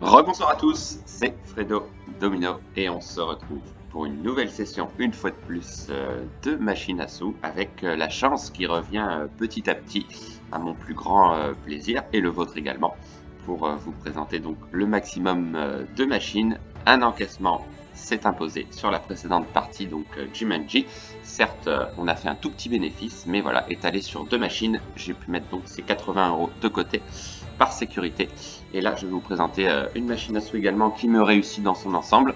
Rebonsoir à tous, c'est Fredo Domino et on se retrouve pour une nouvelle session, une fois de plus, de machine à sous avec la chance qui revient petit à petit à mon plus grand plaisir et le vôtre également pour vous présenter donc le maximum de machines. Un encaissement s'est imposé sur la précédente partie, donc Jumanji. Certes, on a fait un tout petit bénéfice, mais voilà, étalé sur deux machines, j'ai pu mettre donc ces 80 € de côté par sécurité. Et là, je vais vous présenter une machine à sous également qui me réussit dans son ensemble,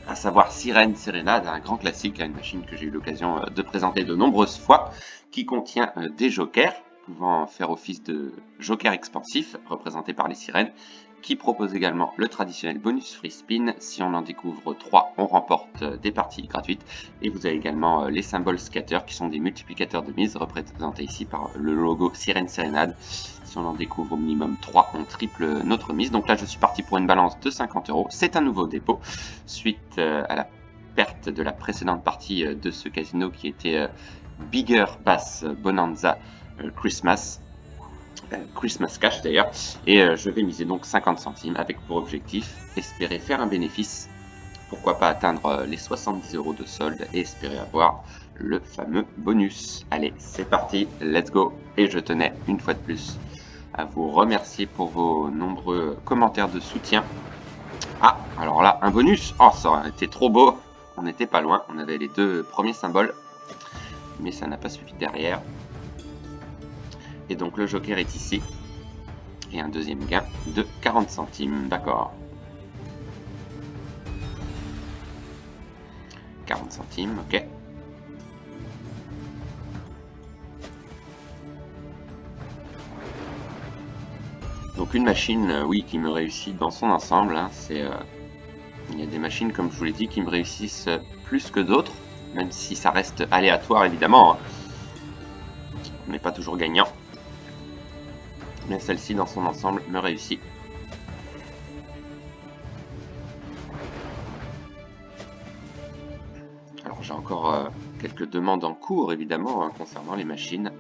à savoir Sirène Serenade, un grand classique, une machine que j'ai eu l'occasion de présenter de nombreuses fois, qui contient des jokers pouvant faire office de joker expansif, représentés par les sirènes, qui propose également le traditionnel bonus free spin. Si on en découvre 3, on remporte des parties gratuites. Et vous avez également les symboles scatter, qui sont des multiplicateurs de mise, représentés ici par le logo Sirène Serenade. Si on en découvre au minimum 3, on triple notre mise. Donc là, je suis parti pour une balance de 50 €. C'est un nouveau dépôt, suite à la perte de la précédente partie de ce casino qui était Bigger Bass Bonanza Christmas Cash d'ailleurs, et je vais miser donc 50 centimes avec pour objectif espérer faire un bénéfice, pourquoi pas atteindre les 70 € de solde et espérer avoir le fameux bonus. Allez, c'est parti, let's go. Et je tenais une fois de plus à vous remercier pour vos nombreux commentaires de soutien. Ah, alors là, un bonus. Oh, ça aurait été trop beau. On n'était pas loin, on avait les deux premiers symboles, mais ça n'a pas suffi derrière. Et donc le joker est ici. Et un deuxième gain de 40 centimes, d'accord. 40 centimes, ok. Donc une machine, oui, qui me réussit dans son ensemble. Hein, il y a des machines, comme je vous l'ai dit, qui me réussissent plus que d'autres, même si ça reste aléatoire, évidemment. Hein. On n'est pas toujours gagnant. Mais celle-ci, dans son ensemble, me réussit. Alors j'ai encore quelques demandes en cours, évidemment, hein, concernant les machines.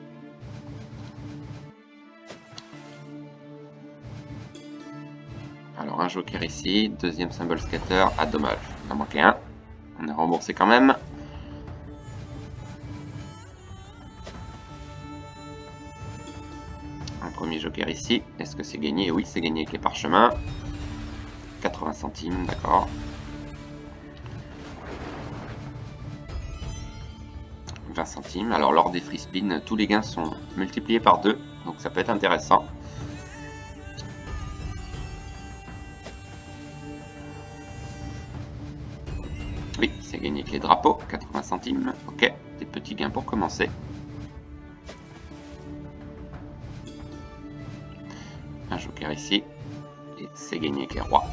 Alors un joker ici, deuxième symbole scatter, ah dommage, il en manquait un. On est remboursé quand même. Un premier joker ici, est-ce que c'est gagné? Oui, c'est gagné avec les parchemins. 80 centimes, d'accord. 20 centimes. Alors lors des free spins, tous les gains sont multipliés par 2, donc ça peut être intéressant. Oui, c'est gagné avec les drapeaux, 80 centimes. Ok, des petits gains pour commencer. Un joker ici, et c'est gagné avec les rois.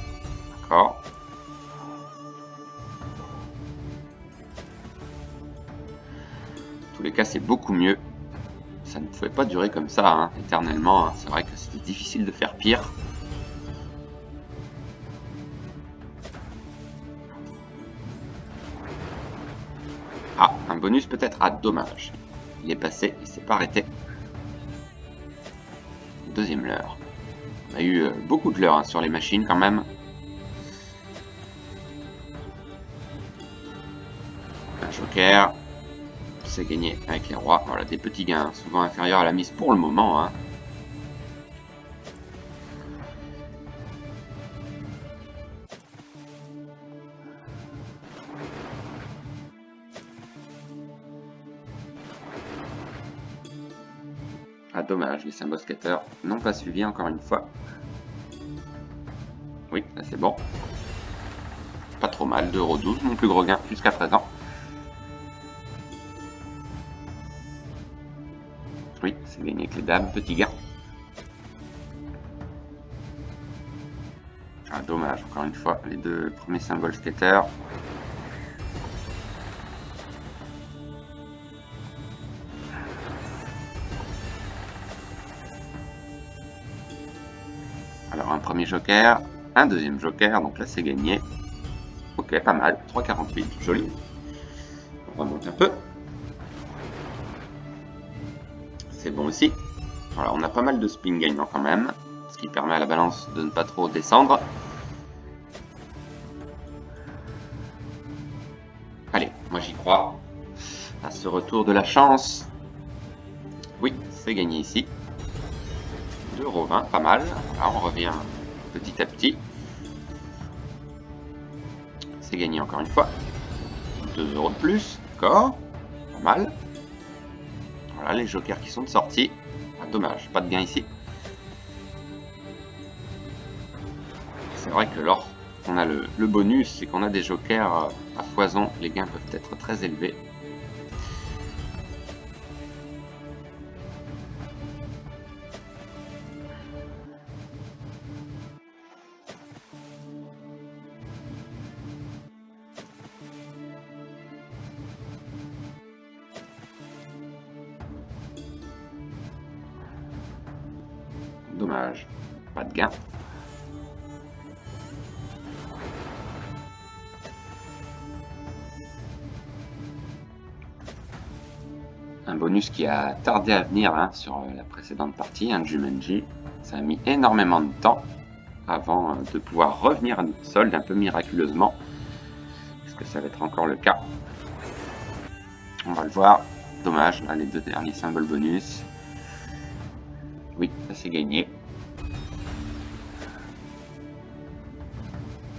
D'accord. En tous les cas, c'est beaucoup mieux. Ça ne pouvait pas durer comme ça, hein, éternellement. Hein. C'est vrai que c'était difficile de faire pire. Ah, un bonus peut-être? Ah, dommage. Il est passé, il s'est pas arrêté. Deuxième leurre. On a eu beaucoup de leurres hein, sur les machines quand même. Un joker. C'est gagné avec les rois. Voilà, des petits gains, souvent inférieurs à la mise pour le moment. Hein. Ah dommage, les symboles scatter n'ont pas suivi encore une fois. Oui, là c'est bon. Pas trop mal, 2,12 €, mon plus gros gain jusqu'à présent. Oui, c'est gagné avec les dames, petit gain. Ah dommage, encore une fois, les deux premiers symboles scatter. Alors un premier joker, un deuxième joker, donc là c'est gagné. Ok, pas mal, 3,48, joli. On remonte un peu. C'est bon aussi. Voilà, on a pas mal de spin gagnant quand même, ce qui permet à la balance de ne pas trop descendre. moi j'y crois. À ce retour de la chance. Oui, c'est gagné ici. 2,20 €, pas mal. Là, on revient petit à petit. C'est gagné encore une fois. 2 € de plus, d'accord. Pas mal. Voilà les jokers qui sont de sortie. Ah, dommage, pas de gain ici. C'est vrai que lorsqu'on a le bonus, c'est qu'on a des jokers à foison. Les gains peuvent être très élevés. Dommage, pas de gain. Un bonus qui a tardé à venir hein, sur la précédente partie, un Jumanji. Ça a mis énormément de temps avant de pouvoir revenir à notre solde un peu miraculeusement. Est-ce que ça va être encore le cas? On va le voir. Dommage, là, les deux derniers symboles bonus. Oui, ça c'est gagné.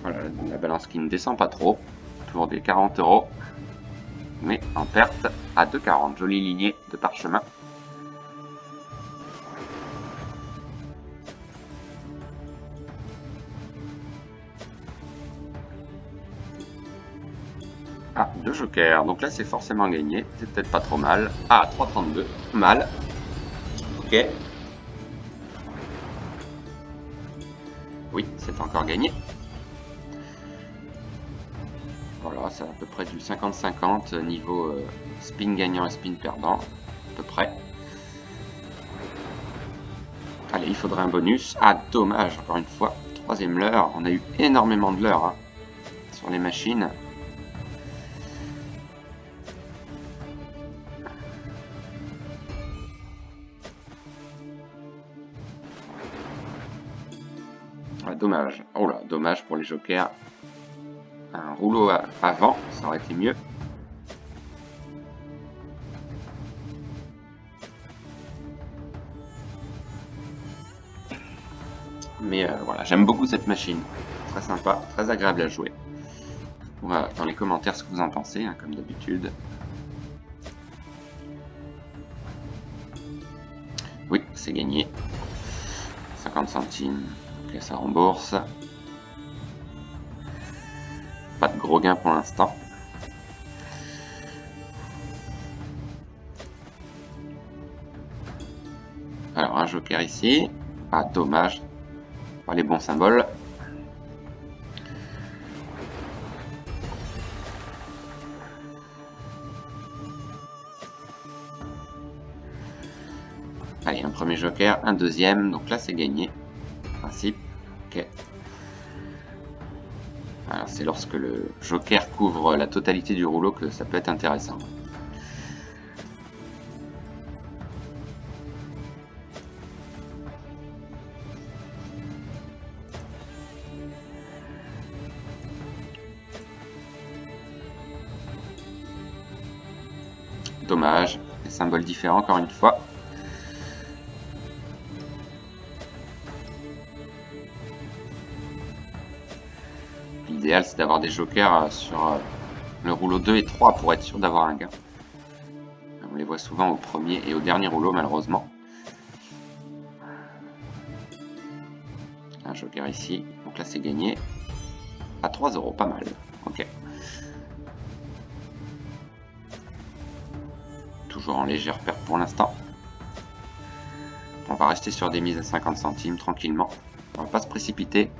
Voilà, la balance qui ne descend pas trop. Autour des 40 €. Mais en perte à 2,40 €. Jolie lignée de parchemin. Ah, 2 jokers. Donc là, c'est forcément gagné. C'est peut-être pas trop mal. Ah, 3,32. Mal. Ok. Oui, c'est encore gagné. Voilà, c'est à peu près du 50-50 niveau spin gagnant et spin perdant. À peu près. Allez, il faudrait un bonus. Ah, dommage, encore une fois. Troisième leurre. On a eu énormément de leurres hein, sur les machines. Ah, dommage. Oh là, dommage pour les jokers. Un rouleau avant, ça aurait été mieux. Mais voilà, j'aime beaucoup cette machine. Très sympa, très agréable à jouer. Voilà, dans les commentaires ce que vous en pensez, hein, comme d'habitude. Oui, c'est gagné. 50 centimes. Ok, ça rembourse. Pas de gros gain pour l'instant. Alors, un joker ici. Ah, dommage. Pas les bons symboles. Allez, un premier joker, un deuxième. Donc là, c'est gagné. En principe. Ok. Alors, c'est lorsque le joker couvre la totalité du rouleau que ça peut être intéressant. Dommage, des symboles différents encore une fois. L'idéal c'est d'avoir des jokers sur le rouleau 2 et 3 pour être sûr d'avoir un gain. On les voit souvent au premier et au dernier rouleau malheureusement. Un joker ici, donc là c'est gagné. À 3 €, pas mal. Ok. Toujours en légère perte pour l'instant. On va rester sur des mises à 50 centimes tranquillement. On va pas se précipiter.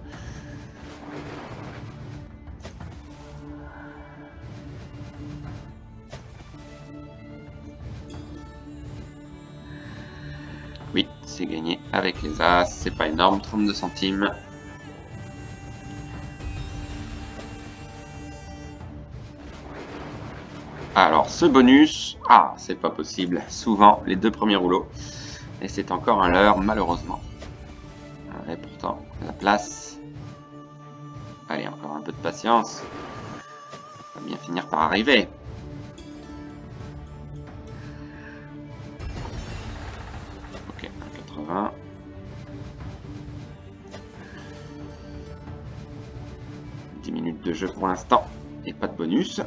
Oui, c'est gagné avec les As, c'est pas énorme, 32 centimes. Alors, ce bonus, ah, c'est pas possible, souvent les deux premiers rouleaux. Et c'est encore un leurre, malheureusement. Et pourtant, la place. Allez, encore un peu de patience. Ça va bien finir par arriver. 80. Minutes de jeu pour l'instant et pas de bonus,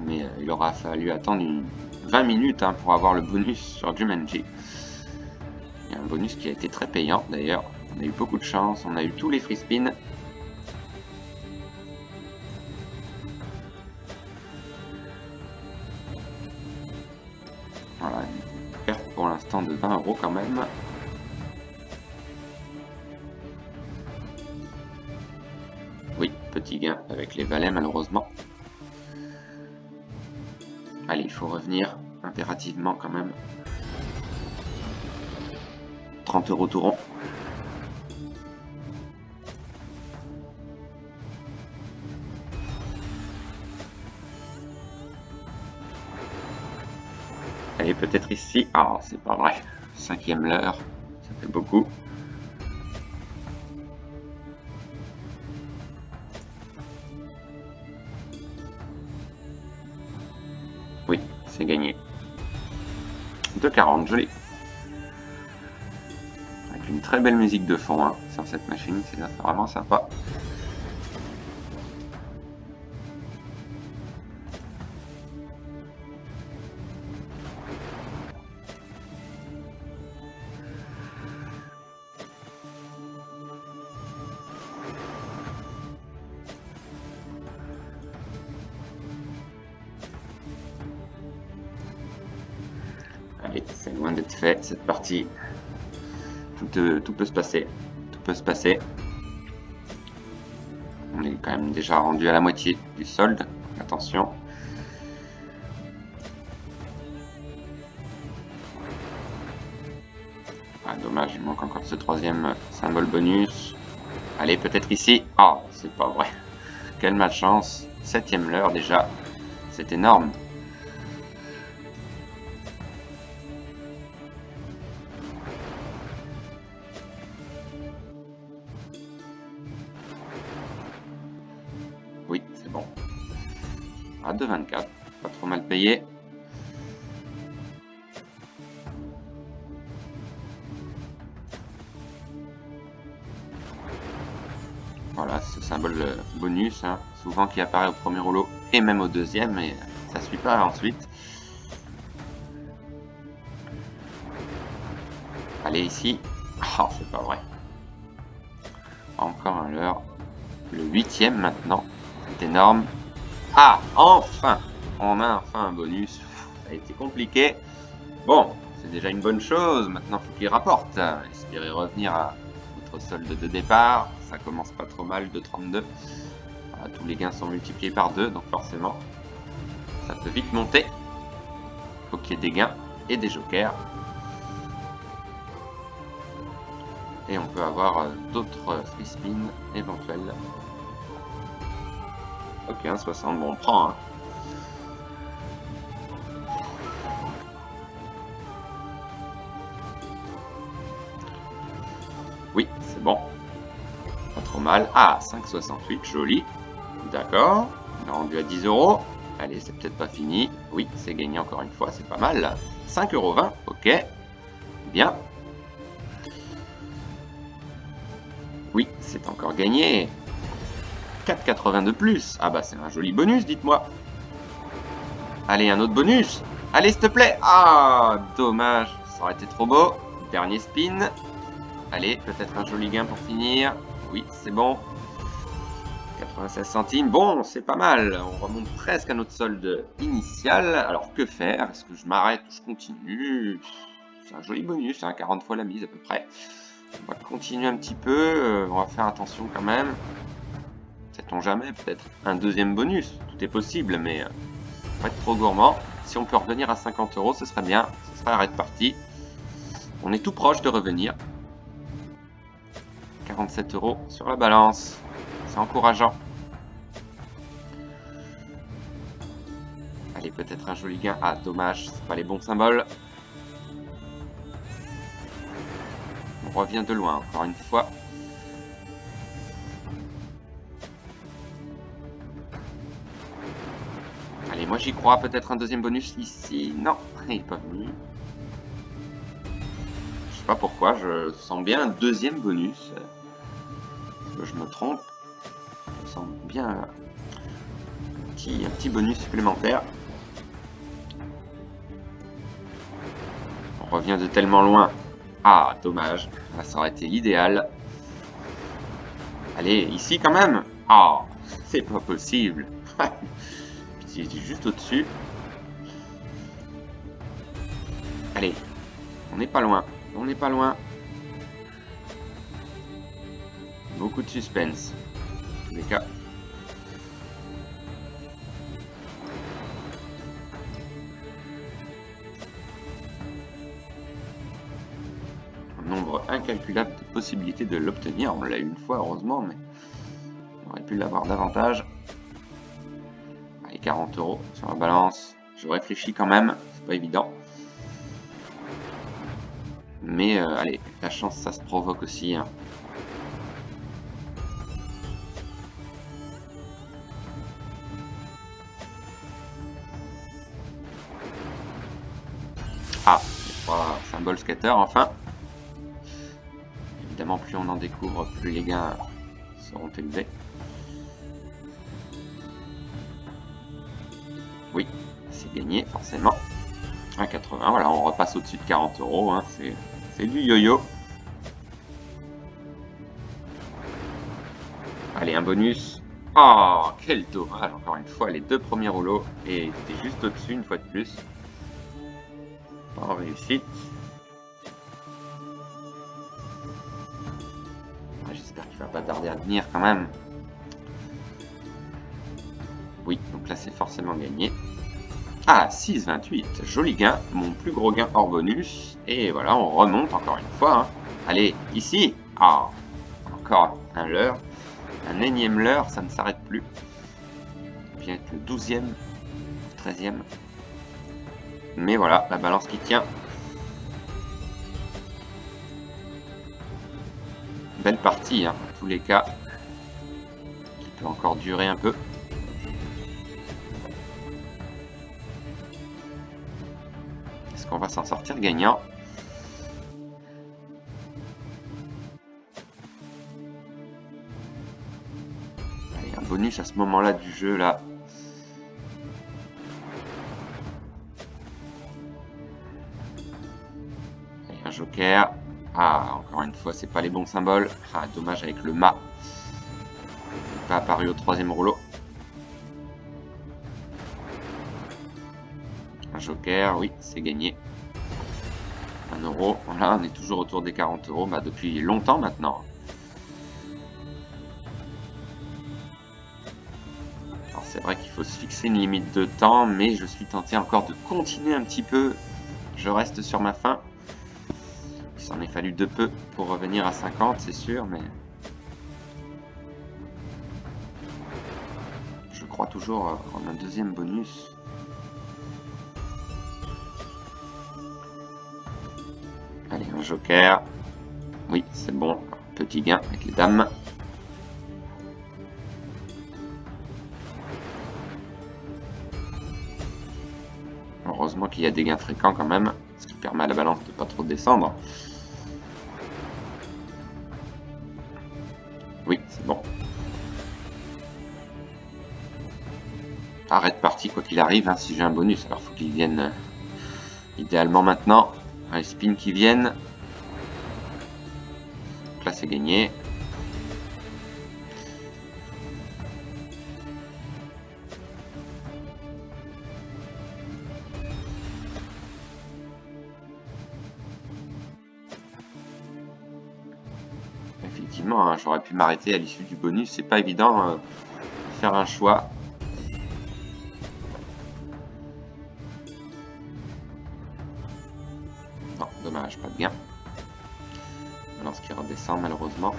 mais il aura fallu attendre 20 minutes hein, pour avoir le bonus sur Jumanji. Il y a un bonus qui a été très payant d'ailleurs, on a eu beaucoup de chance, on a eu tous les free spins. Voilà, une perte pour l'instant de 20 € quand même. Oui, petit gain avec les valets malheureusement. Allez, il faut revenir impérativement quand même. 30 € tout rond. Allez, peut-être ici. Ah, c'est pas vrai. 5e leurre, ça fait beaucoup. Oui, c'est gagné. 2,40, joli. Avec une très belle musique de fond hein, sur cette machine, c'est vraiment sympa. Allez, c'est loin d'être fait cette partie. Tout peut se passer. Tout peut se passer. On est quand même déjà rendu à la moitié du solde. Attention. Ah, dommage, il manque encore ce 3e symbole bonus. Allez, peut-être ici. Ah, oh, c'est pas vrai. Quelle malchance. 7e leurre déjà. C'est énorme. Oui, c'est bon. À 2,24. Pas trop mal payé. Voilà, ce symbole bonus, hein, souvent qui apparaît au premier rouleau et même au deuxième, mais ça suit pas ensuite. Allez, ici. Ah, c'est pas vrai. Encore un leurre. Le 8e maintenant. C'est énorme. Ah, enfin! On a enfin un bonus. Ça a été compliqué. Bon, c'est déjà une bonne chose. Maintenant, il faut qu'il rapporte. Espérez revenir à votre solde de départ. Ça commence pas trop mal, de 32. Voilà, tous les gains sont multipliés par 2, donc forcément, ça peut vite monter. Il faut qu'il y ait des gains et des jokers. Et on peut avoir d'autres free spins éventuels. Ok, 1,60, bon, on prend. Hein. Oui, c'est bon. Pas trop mal. Ah, 5,68, joli. D'accord. On est rendu à 10 €. Allez, c'est peut-être pas fini. Oui, c'est gagné encore une fois, c'est pas mal. 5,20 €, ok. Bien. Oui, c'est encore gagné. 4,80 € de plus. Ah bah c'est un joli bonus, dites-moi. Allez, un autre bonus. Allez, s'il te plaît. Ah, dommage. Ça aurait été trop beau. Dernier spin. Allez, peut-être un joli gain pour finir. Oui, c'est bon. 96 centimes. Bon, c'est pas mal. On remonte presque à notre solde initial. Alors, que faire? Est-ce que je m'arrête ou je continue? C'est un joli bonus, hein, 40 fois la mise à peu près. On va continuer un petit peu. On va faire attention quand même. Sait-on jamais, peut-être un deuxième bonus. Tout est possible, mais pas être trop gourmand. Si on peut revenir à 50 €, ce serait bien. Ce serait arrêt de partie. On est tout proche de revenir. 47 € sur la balance. C'est encourageant. Allez, peut-être un joli gain. Ah, dommage, c'est pas les bons symboles. On revient de loin, encore une fois. Allez, moi j'y crois. Peut-être un deuxième bonus ici. Non, il n'est pas venu. sais pas pourquoi, je sens bien un deuxième bonus. Est-ce que je me trompe? Je sens bien un petit bonus supplémentaire. On revient de tellement loin. Ah, dommage. Là, ça aurait été l'idéal. Allez, ici quand même. Ah, c'est pas possible. J'étais juste au-dessus. Allez, on n'est pas loin. On n'est pas loin. Beaucoup de suspense. En tous les cas. Un nombre incalculable de possibilités de l'obtenir. On l'a eu une fois, heureusement, mais on aurait pu l'avoir davantage. Allez, 40 € sur la balance. Je réfléchis quand même. C'est pas évident. Mais allez, la chance, ça se provoque aussi. Hein. Ah, les 3 symboles skater, enfin. Évidemment, plus on en découvre, plus les gains seront élevés. Oui, c'est gagné, forcément. 1,80, voilà, on repasse au-dessus de 40 €. Hein, c'est du yo-yo. Allez, un bonus. Oh, quel dommage, encore une fois, les 2 premiers rouleaux. Et c'était juste au-dessus, une fois de plus. Pas en réussite. J'espère qu'il va pas tarder à venir quand même. Oui, donc là, c'est forcément gagné. Ah, 6,28, joli gain, mon plus gros gain hors bonus. Et voilà, on remonte encore une fois. Hein. Allez, ici. Ah, encore un leurre. Un énième leurre, ça ne s'arrête plus. Il vient être le 12e, 13e. Mais voilà, la balance qui tient. Belle partie, hein, en tous les cas. Qui peut encore durer un peu. Est-ce qu'on va s'en sortir gagnant? Allez, un bonus à ce moment-là du jeu, là. Allez, un joker. Ah, encore une fois, c'est pas les bons symboles. Ah, dommage avec le mât. Il n'est pas apparu au 3e rouleau. Un joker, oui, c'est gagné. 1 €. Voilà, on est toujours autour des 40 € bah, depuis longtemps maintenant. Alors c'est vrai qu'il faut se fixer une limite de temps, mais je suis tenté encore de continuer un petit peu. Je reste sur ma faim. Il s'en est fallu de peu pour revenir à 50, c'est sûr, mais je crois toujours en un deuxième bonus. Allez, un joker. Oui, c'est bon. Petit gain avec les dames. Heureusement qu'il y a des gains fréquents quand même, ce qui permet à la balance de pas trop descendre. Oui, c'est bon. Arrête partie quoi qu'il arrive, hein, si j'ai un bonus. Alors faut qu'il vienne idéalement maintenant. Les spins qui viennent. Donc là c'est gagné. Effectivement, hein, j'aurais pu m'arrêter à l'issue du bonus. C'est pas évident de faire un choix. Non, dommage, pas de gain. Balance qui redescend malheureusement.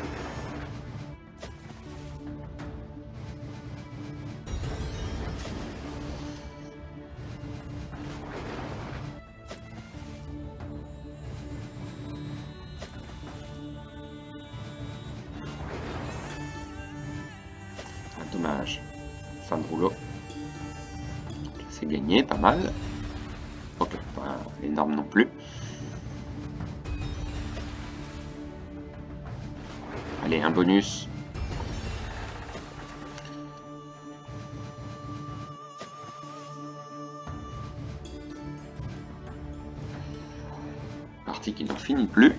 Dommage. Fin de rouleau. C'est gagné, pas mal. Ok, pas énorme non plus. Allez, un bonus. Partie qui n'en finit plus.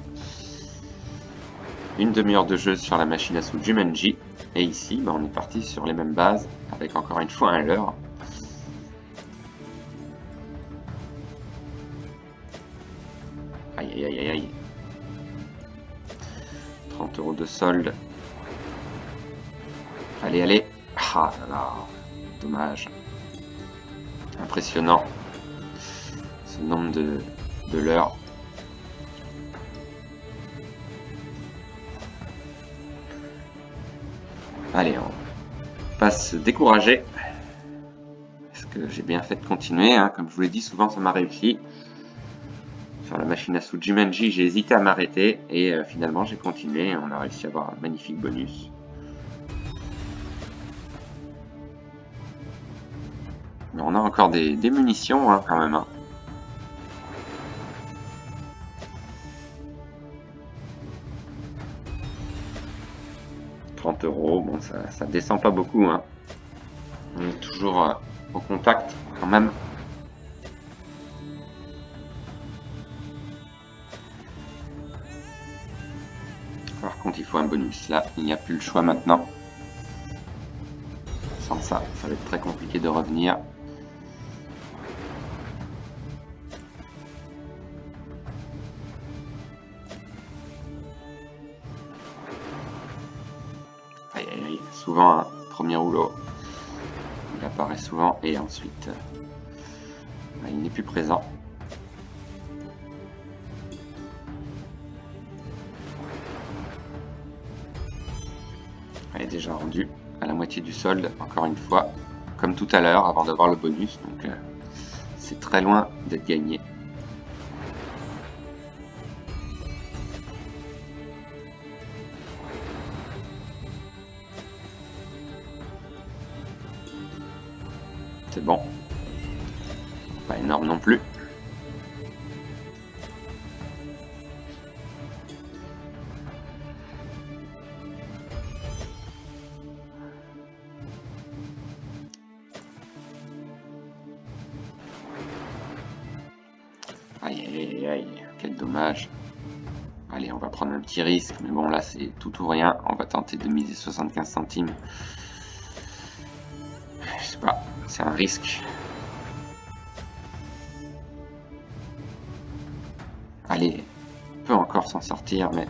Une demi-heure de jeu sur la machine à sous Jumanji. Et ici, on est parti sur les mêmes bases, avec encore une fois un leurre. Aïe aïe aïe aïe aïe. 30 € de solde. Allez, allez. Ah là là. Dommage. Impressionnant. Ce nombre de leurres. Allez, on va pas se décourager. Est-ce que j'ai bien fait de continuer, hein. Comme je vous l'ai dit, souvent ça m'a réussi. Sur la machine à sous Jumanji, j'ai hésité à m'arrêter et finalement j'ai continué et on a réussi à avoir un magnifique bonus. Mais on a encore des munitions, hein, quand même. Hein. €, bon ça descend pas beaucoup, hein. On est toujours au contact quand même. Par contre il faut un bonus, là il n'y a plus le choix maintenant. Sans ça, ça va être très compliqué de revenir. Aïe aïe aïe, souvent un premier rouleau. Il apparaît souvent et ensuite il n'est plus présent. Elle est déjà rendue à la moitié du solde, encore une fois, comme tout à l'heure, avant d'avoir le bonus, donc c'est très loin d'être gagné. C'est bon. Pas énorme non plus. Aïe aïe aïe aïe, quel dommage. Allez, on va prendre un petit risque, mais bon là c'est tout ou rien. On va tenter de miser 75 centimes. Je sais pas, c'est un risque. Allez, on peut encore s'en sortir, mais...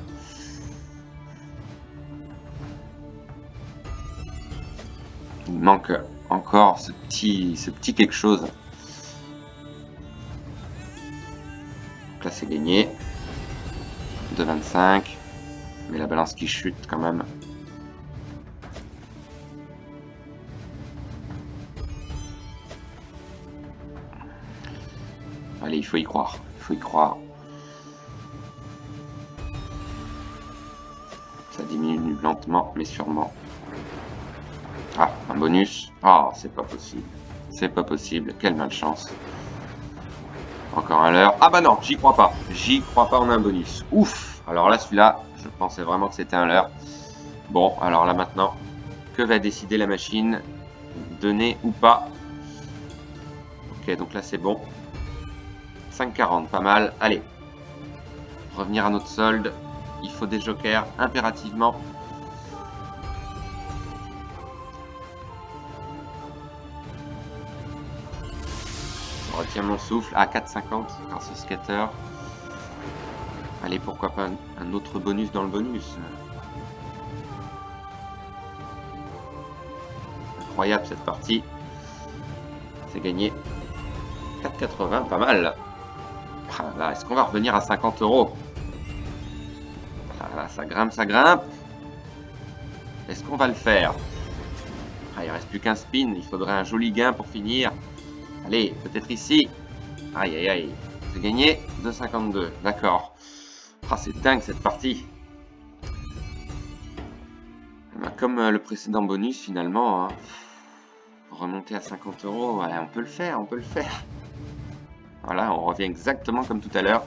il manque encore ce petit quelque chose. Donc là c'est gagné. 2,25. Mais la balance qui chute quand même. Allez, il faut y croire. Il faut y croire. Ça diminue lentement, mais sûrement. Ah, un bonus. Oh, c'est pas possible. C'est pas possible. Quelle malchance. Encore un leurre. Ah bah non, j'y crois pas. J'y crois pas, on a un bonus. Ouf. Alors là, celui-là, je pensais vraiment que c'était un leurre. Bon, alors là maintenant, que va décider la machine? Donner ou pas? Ok, donc là c'est bon. 5,40, pas mal. Allez. Revenir à notre solde. Il faut des jokers, impérativement. Je retiens mon souffle. À 4,50 grâce au scatter. Allez, pourquoi pas un autre bonus dans le bonus. Incroyable cette partie. C'est gagné. 4,80, pas mal. Ah là, est-ce qu'on va revenir à 50 €? Ah là, ça grimpe, ça grimpe. Est-ce qu'on va le faire? Ah, il reste plus qu'un spin, il faudrait un joli gain pour finir. Allez, peut-être ici. Aïe, aïe, aïe. C'est gagné, 2,52. D'accord. Ah, c'est dingue cette partie. Comme le précédent bonus, finalement, hein, remonter à 50 €, ouais, on peut le faire, on peut le faire. Voilà, on revient exactement comme tout à l'heure.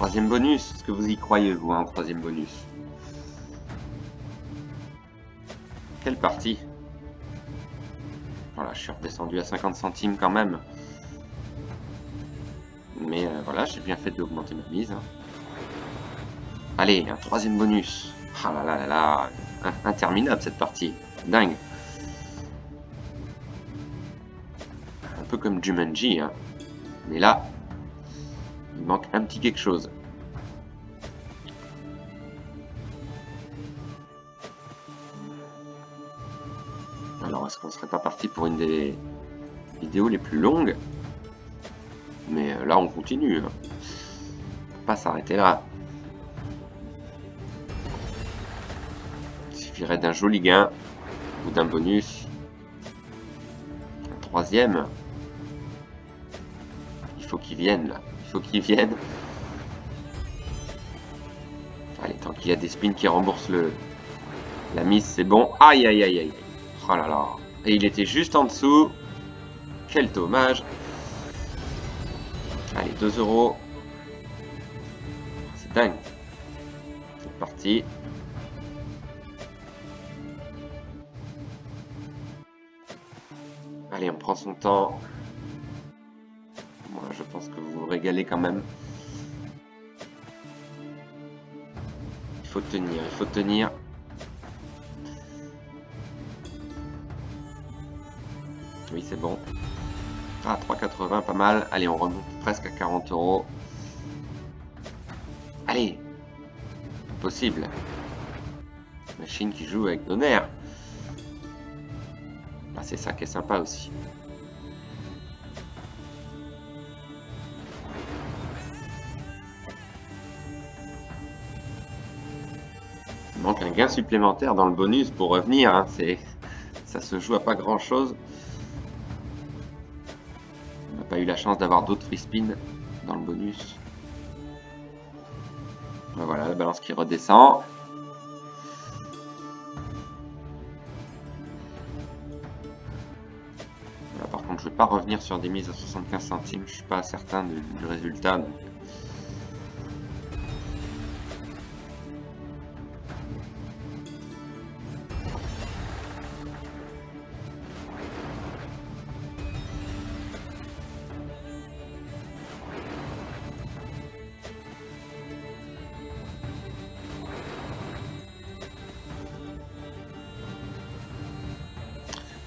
troisième bonus. Est-ce que vous y croyez, vous, un troisième bonus? Quelle partie? Voilà, je suis redescendu à 50 centimes quand même. Mais voilà, j'ai bien fait d'augmenter ma mise. Allez, un troisième bonus. Ah là là là là, interminable cette partie. Dingue. Un peu comme Jumanji, hein. Mais là, il manque un petit quelque chose. Alors, est-ce qu'on serait pas parti pour une des vidéos les plus longues? Mais là, on continue. Hein. On peut pas s'arrêter là. Il suffirait d'un joli gain ou d'un bonus. Un troisième. Il faut qu'ils viennent là. Il faut qu'ils viennent. Allez, tant qu'il y a des spins qui remboursent la mise, c'est bon. Aïe, aïe, aïe, aïe. Oh là là. Et il était juste en dessous. Quel dommage. Allez, 2 €. C'est dingue. C'est parti. Allez, on prend son temps. Moi, je pense que vous vous régalez quand même. Il faut tenir, il faut tenir. Oui, c'est bon. Ah, 3,80, pas mal. Allez, on remonte presque à 40 €. Allez. Impossible. Machine qui joue avec nos nerfs. Ah, c'est ça qui est sympa aussi. Il manque un gain supplémentaire dans le bonus pour revenir. Hein. Ça se joue à pas grand chose. On n'a pas eu la chance d'avoir d'autres free spins dans le bonus. Voilà, la balance qui redescend. Voilà, par contre, je ne vais pas revenir sur des mises à 75 centimes. Je suis pas certain du résultat. Donc...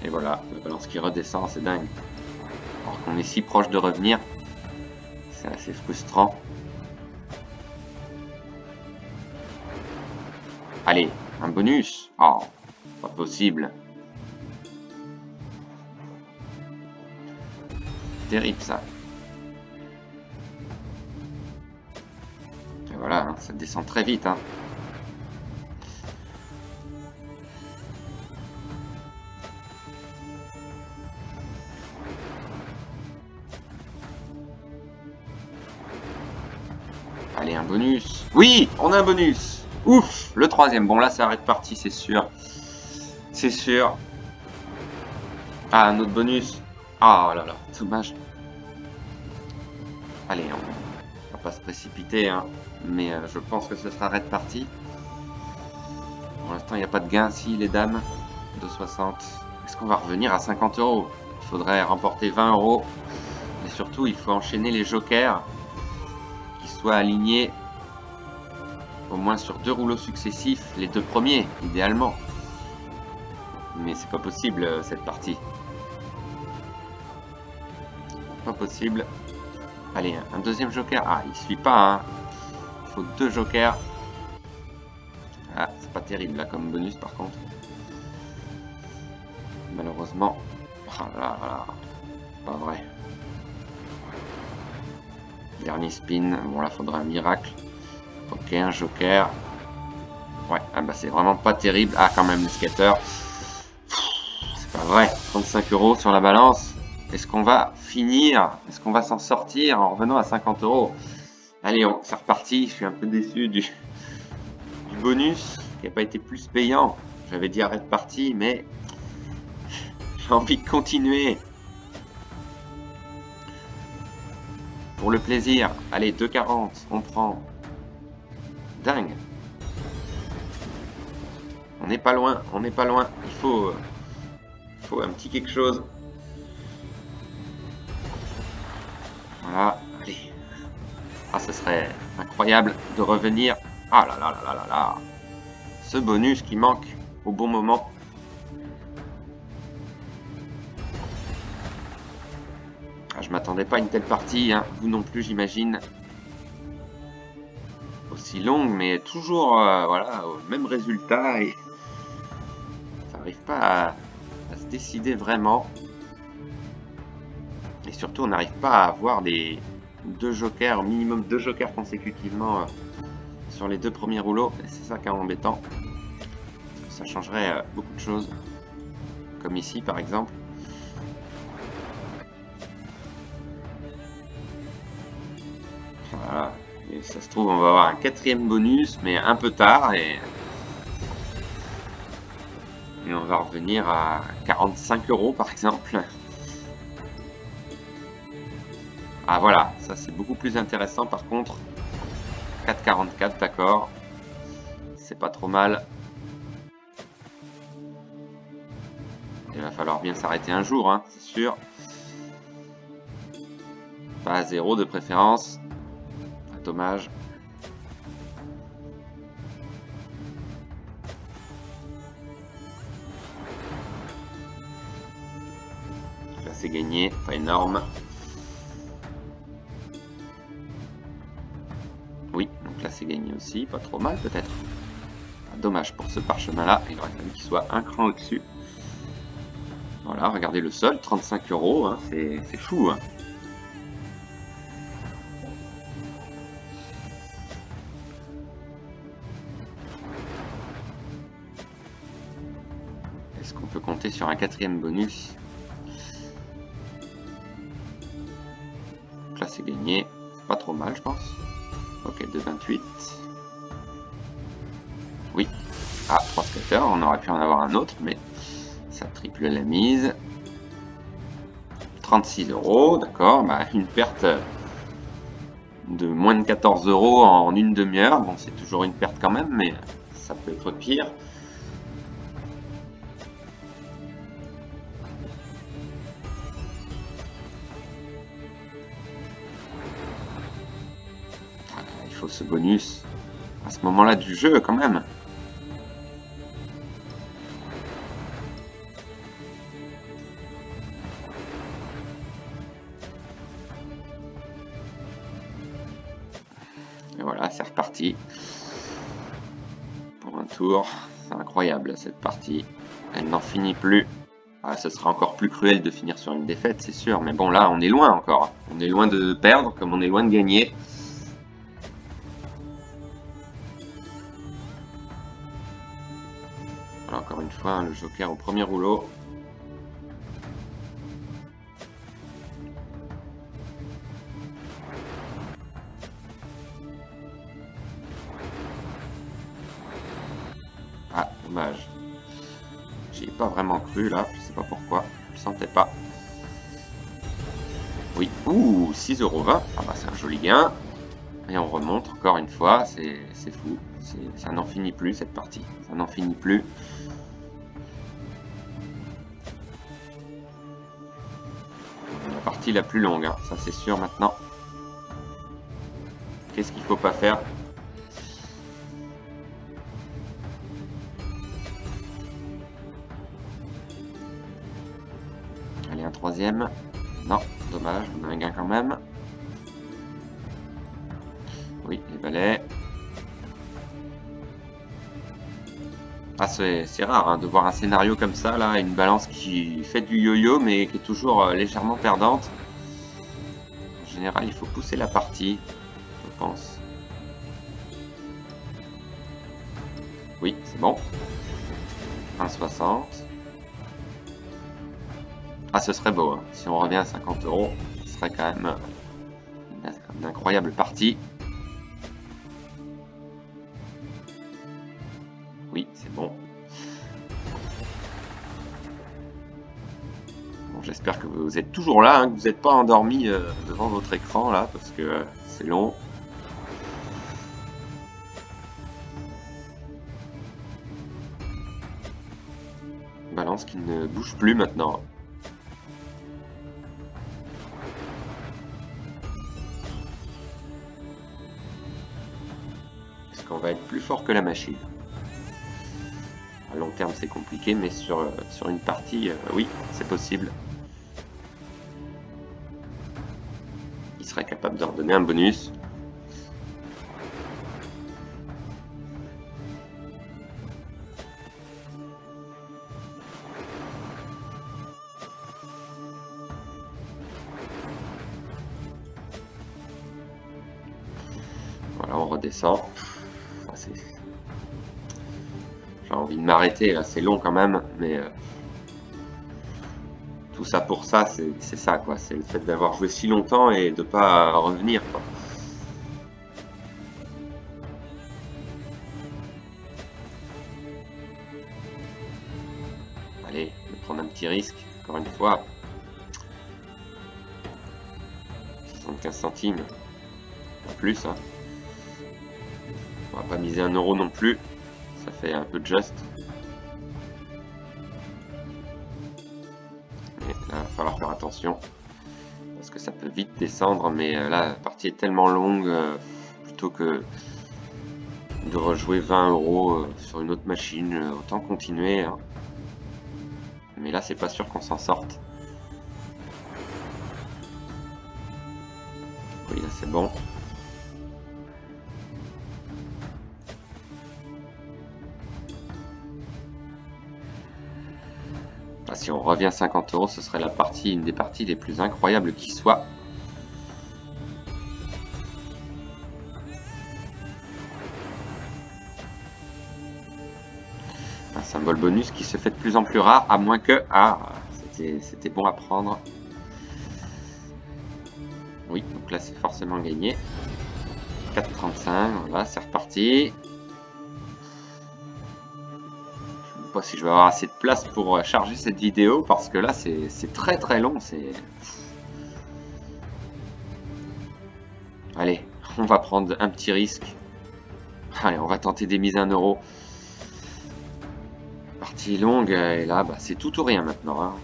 Et voilà, la balance qui redescend, c'est dingue. Alors qu'on est si proche de revenir, c'est assez frustrant. Allez, un bonus. Oh, pas possible. Terrible ça. Et voilà, hein, ça descend très vite. Hein. Allez, un bonus. Oui, on a un bonus. Ouf, le troisième. Bon, là, ça arrête partie, c'est sûr. C'est sûr. Ah, un autre bonus. Ah, oh là là, dommage. Allez, on va pas se précipiter, hein. Mais je pense que ce sera arrête partie. Pour l'instant, il n'y a pas de gain. Si, les dames, 2,60. Est-ce qu'on va revenir à 50 €? Il faudrait remporter 20 €. Et surtout, il faut enchaîner les jokers qui soient alignés au moins sur 2 rouleaux successifs, les 2 premiers, idéalement. Mais c'est pas possible, cette partie. Pas possible. Allez, un deuxième joker. Ah, il suit pas, hein. Il faut 2 jokers. Ah, c'est pas terrible, là, comme bonus, par contre. Malheureusement. Ah là là. Pas vrai. Dernier spin. Bon, là, faudra un miracle. Ok, un joker. Ouais, ah bah c'est vraiment pas terrible. Ah, quand même, le skater. C'est pas vrai. 35 € sur la balance. Est-ce qu'on va finir? Est-ce qu'on va s'en sortir en revenant à 50 €? Allez, c'est reparti. Je suis un peu déçu du bonus qui n'a pas été plus payant. J'avais dit arrête partie, mais j'ai envie de continuer. pour le plaisir. Allez, 2,40, on prend. Dingue. On n'est pas loin, on n'est pas loin. Il faut un petit quelque chose. Voilà, allez. Ah, ce serait incroyable de revenir. Ah là là là là là là. Ce bonus qui manque au bon moment. Ah, je m'attendais pas à une telle partie, hein. Vous non plus, j'imagine. Aussi longue, mais toujours voilà, au même résultat. Et ça n'arrive pas à se décider vraiment. Et surtout, on n'arrive pas à avoir des deux jokers, minimum 2 jokers consécutivement sur les 2 premiers rouleaux. Et c'est ça qui est embêtant. Ça changerait beaucoup de choses. Comme ici, par exemple. Voilà. Et ça se trouve, on va avoir un 4e bonus, mais un peu tard. Et on va revenir à 45 € par exemple. Ah voilà, ça c'est beaucoup plus intéressant par contre. 4,44, d'accord. C'est pas trop mal. Il va falloir bien s'arrêter un jour, hein, c'est sûr. Pas à 0 de préférence. Dommage. Là c'est gagné, pas énorme. Oui, donc là c'est gagné aussi, pas trop mal peut-être. Dommage pour ce parchemin là, il aurait fallu qu'il soit un cran au-dessus. Voilà, regardez le sol, 35 €, hein, c'est fou. Hein. Est-ce qu'on peut compter sur un 4e bonus? Donc là c'est gagné, c'est pas trop mal je pense. Ok, 2,28. Oui. Ah, 3 scatters, on aurait pu en avoir un autre, mais ça triple la mise. 36 €, d'accord, bah, une perte de moins de 14 € en une demi-heure. Bon, c'est toujours une perte quand même, mais ça peut être pire. Ah, il faut ce bonus à ce moment-là du jeu quand même. Et voilà, c'est reparti pour un tour. C'est incroyable cette partie. Elle n'en finit plus. Ah, ce sera encore plus cruel de finir sur une défaite, c'est sûr. Mais bon, là, on est loin encore. On est loin de perdre comme on est loin de gagner. Alors, encore une fois, le joker au premier rouleau. Ah, dommage. J'y ai pas vraiment cru là, je sais pas pourquoi, je le sentais pas. Oui, ouh, 6,20 €. Ah bah c'est un joli gain. Et on remonte encore une fois, c'est fou. Ça n'en finit plus cette partie, ça n'en finit plus. La partie la plus longue, hein, ça c'est sûr maintenant. Qu'est-ce qu'il faut pas faire? Allez, un 3e. Non, dommage, on a un gain quand même. Oui, les balais. Ah, c'est rare hein, de voir un scénario comme ça, là, une balance qui fait du yo-yo, mais qui est toujours légèrement perdante. En général, il faut pousser la partie, je pense. Oui, c'est bon. 1,60. Ah, ce serait beau, hein. Si on revient à 50 €, ce serait quand même une incroyable partie. Oui, c'est bon. Bon, j'espère que vous vous êtes toujours là, hein, que vous n'êtes pas endormi devant votre écran là, parce que c'est long. Balance qui ne bouge plus maintenant. Est-ce qu'on va être plus fort que la machine? À long terme c'est compliqué, mais sur une partie, oui, c'est possible. Il serait capable de redonner un bonus. Voilà, on redescend. J'ai envie de m'arrêter là, c'est long quand même, mais tout ça pour ça, c'est ça quoi. C'est le fait d'avoir joué si longtemps et de pas revenir quoi. Allez, je vais prendre un petit risque, encore une fois. 75 centimes. Pas plus, hein. On va pas miser 1 euro non plus. Ça fait un peu juste. Mais là, il va falloir faire attention. Parce que ça peut vite descendre. Mais là, la partie est tellement longue. Plutôt que de rejouer 20 euros sur une autre machine, autant continuer. Hein. Mais là, c'est pas sûr qu'on s'en sorte. Oui, là, c'est bon. Si on revient à 50 euros, ce serait une des parties les plus incroyables qui soit. Un symbole bonus qui se fait de plus en plus rare, à moins que... Ah, c'était bon à prendre. Oui, donc là c'est forcément gagné. 4,35, voilà, c'est reparti. Pas si je vais avoir assez de place pour charger cette vidéo parce que là c'est très très long. Allez, on va prendre un petit risque. Allez, on va tenter des mises à 1 euro. Partie longue et là bah, c'est tout ou rien maintenant. Hein.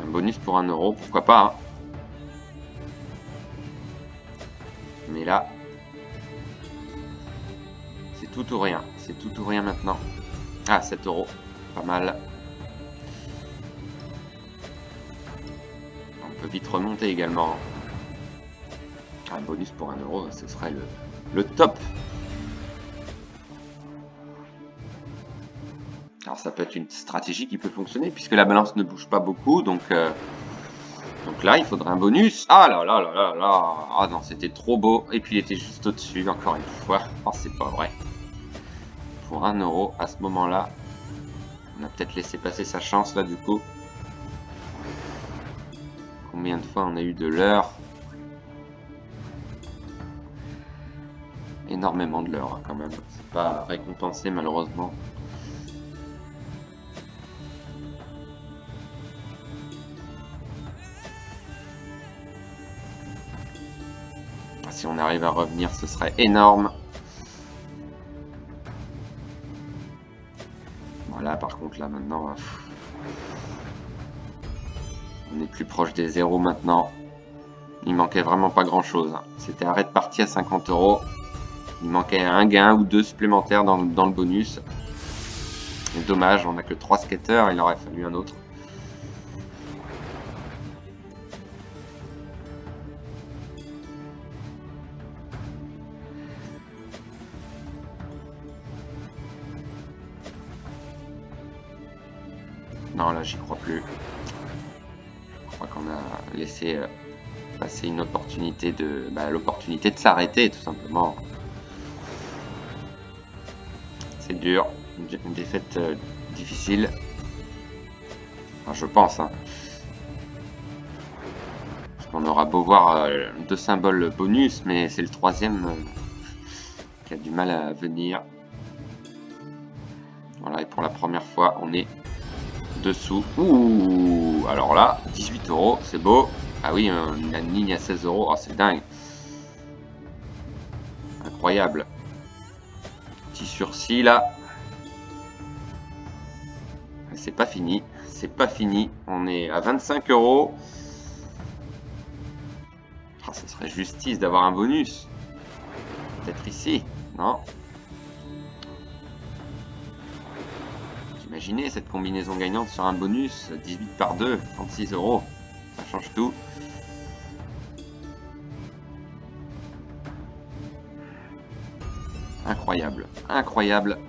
Un bonus pour 1 euro, pourquoi pas. Hein. Mais là, c'est tout ou rien. C'est tout ou rien maintenant. Ah, 7 euros. Pas mal. On peut vite remonter également. Un bonus pour 1 euro, ce serait le top. Alors ça peut être une stratégie qui peut fonctionner puisque la balance ne bouge pas beaucoup. Donc là, il faudrait un bonus. Ah là là là là là. Ah non, c'était trop beau. Et puis il était juste au-dessus, encore une fois. Oh, c'est pas vrai. Pour 1 euro, à ce moment-là, on a peut-être laissé passer sa chance là du coup. Combien de fois on a eu de l'heure? Énormément de l'heure hein, quand même. C'est pas récompensé malheureusement. Si on arrive à revenir, ce serait énorme. Voilà, par contre, là, maintenant, on est plus proche des zéros maintenant. Il manquait vraiment pas grand-chose. Hein. C'était arrêt de partie à 50 euros. Il manquait un gain ou deux supplémentaires dans le bonus. Et dommage, on n'a que 3 skateurs, il aurait fallu un autre. Non, là, j'y crois plus. Je crois qu'on a laissé passer une opportunité l'opportunité de s'arrêter, tout simplement. C'est dur. Une défaite difficile. Enfin, je pense. Hein. Parce qu'on aura beau voir 2 symboles bonus, mais c'est le 3e qui a du mal à venir. Voilà, et pour la première fois, on est dessous. Ouh, alors là, 18 €, c'est beau. Ah oui, on a une ligne à 16 €. Oh, c'est dingue. Incroyable. Petit sursis là. C'est pas fini. C'est pas fini. On est à 25 €. Ah, ce serait justice d'avoir un bonus. Peut-être ici, non? Imaginez cette combinaison gagnante sur un bonus, 18 par 2, 36 €. Ça change tout. Incroyable, incroyable.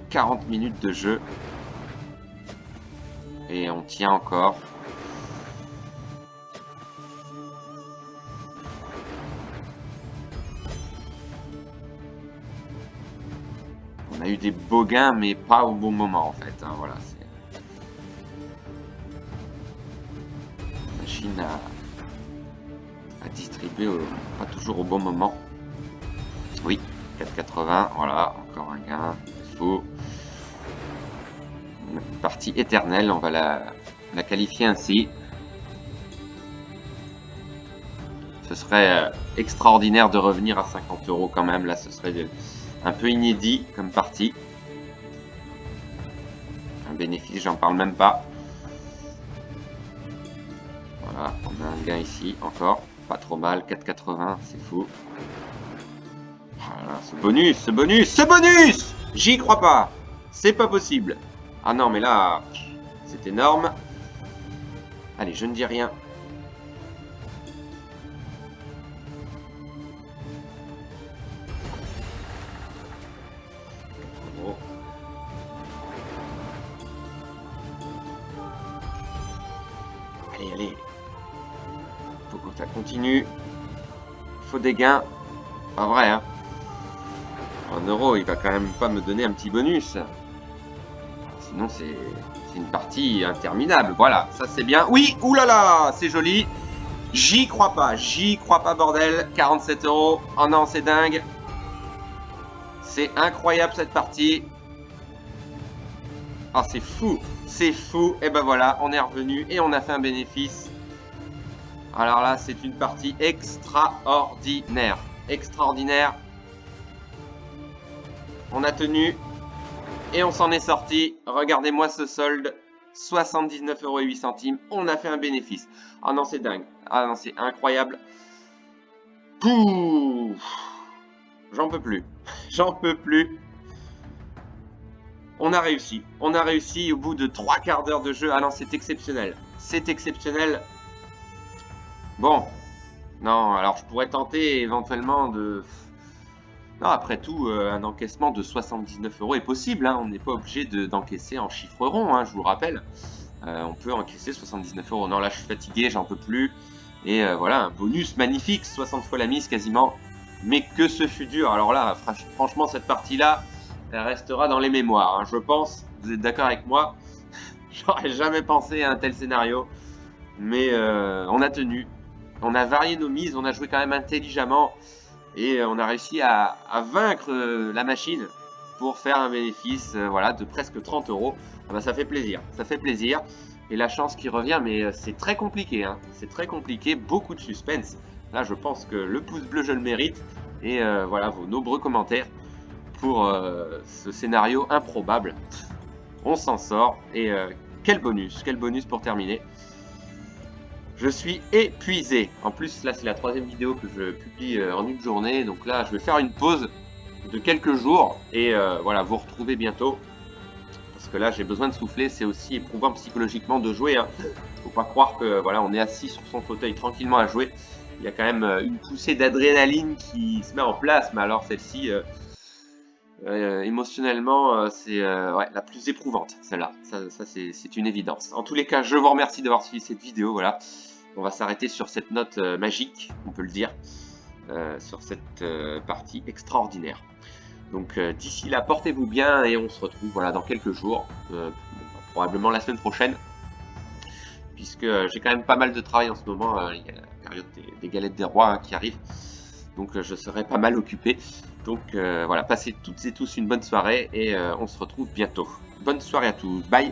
40 minutes de jeu. Et on tient encore. On a eu des beaux gains, mais pas au bon moment en fait. Hein, voilà, c'est une machine à distribuer pas toujours au bon moment. Oui, 4,80, voilà, encore un gain, c'est fou. Une partie éternelle, on va la qualifier ainsi. Ce serait extraordinaire de revenir à 50 € quand même, là ce serait un peu inédit comme partie. Un bénéfice, j'en parle même pas. Voilà, on a un gain ici encore, pas trop mal, 4,80, c'est fou. Voilà, ce bonus, ce bonus, ce bonus! J'y crois pas! C'est pas possible! Ah non, mais là, c'est énorme. Allez, je ne dis rien. Oh. Allez, allez. Faut que ça continue. Faut des gains. Pas vrai, hein. 1 €, il va quand même pas me donner un petit bonus. Sinon, c'est une partie interminable. Voilà, ça c'est bien. Oui, oulala, c'est joli. J'y crois pas, bordel. 47 €. Oh non, c'est dingue. C'est incroyable cette partie. Ah, c'est fou. C'est fou. Et ben voilà, on est revenu et on a fait un bénéfice. Alors là, c'est une partie extraordinaire. Extraordinaire. On a tenu et on s'en est sorti. Regardez-moi ce solde. 79,08 €. On a fait un bénéfice. Ah non, c'est dingue. Ah non, c'est incroyable. Pouh. J'en peux plus. J'en peux plus. On a réussi. On a réussi au bout de 3 quarts d'heure de jeu. Ah non, c'est exceptionnel. C'est exceptionnel. Bon. Non, alors je pourrais tenter éventuellement de... Non, après tout, un encaissement de 79 € est possible. Hein. On n'est pas obligé d'encaisser en chiffres ronds, hein, je vous le rappelle. On peut encaisser 79 €. Non, là, je suis fatigué, j'en peux plus. Et voilà, un bonus magnifique, 60 fois la mise quasiment. Mais que ce fut dur. Alors là, franchement, cette partie-là, elle restera dans les mémoires. Hein, je pense, vous êtes d'accord avec moi. J'aurais jamais pensé à un tel scénario. Mais on a tenu. On a varié nos mises, on a joué quand même intelligemment. Et on a réussi à vaincre la machine pour faire un bénéfice voilà, de presque 30 €. Ah bah, ça fait plaisir, ça fait plaisir. Et la chance qui revient, mais c'est très compliqué. Hein. C'est très compliqué, beaucoup de suspense. Là, je pense que le pouce bleu, je le mérite. Et voilà, vos nombreux commentaires pour ce scénario improbable. On s'en sort. Et quel bonus pour terminer. Je suis épuisé. En plus, là, c'est la 3e vidéo que je publie en une journée. Donc là, je vais faire une pause de quelques jours. Et voilà, vous retrouvez bientôt. Parce que là, j'ai besoin de souffler. C'est aussi éprouvant psychologiquement de jouer. Hein. Faut pas croire que voilà, on est assis sur son fauteuil tranquillement à jouer. Il y a quand même une poussée d'adrénaline qui se met en place. Mais alors, celle-ci, émotionnellement, c'est ouais, la plus éprouvante, celle-là. Ça c'est une évidence. En tous les cas, je vous remercie d'avoir suivi cette vidéo. Voilà. On va s'arrêter sur cette note magique, on peut le dire, sur cette partie extraordinaire. Donc d'ici là, portez-vous bien et on se retrouve voilà, dans quelques jours, probablement la semaine prochaine, puisque j'ai quand même pas mal de travail en ce moment. Il y a la période des galettes des rois hein, qui arrive, donc je serai pas mal occupé. Donc voilà, passez toutes et tous une bonne soirée et on se retrouve bientôt. Bonne soirée à tous, bye!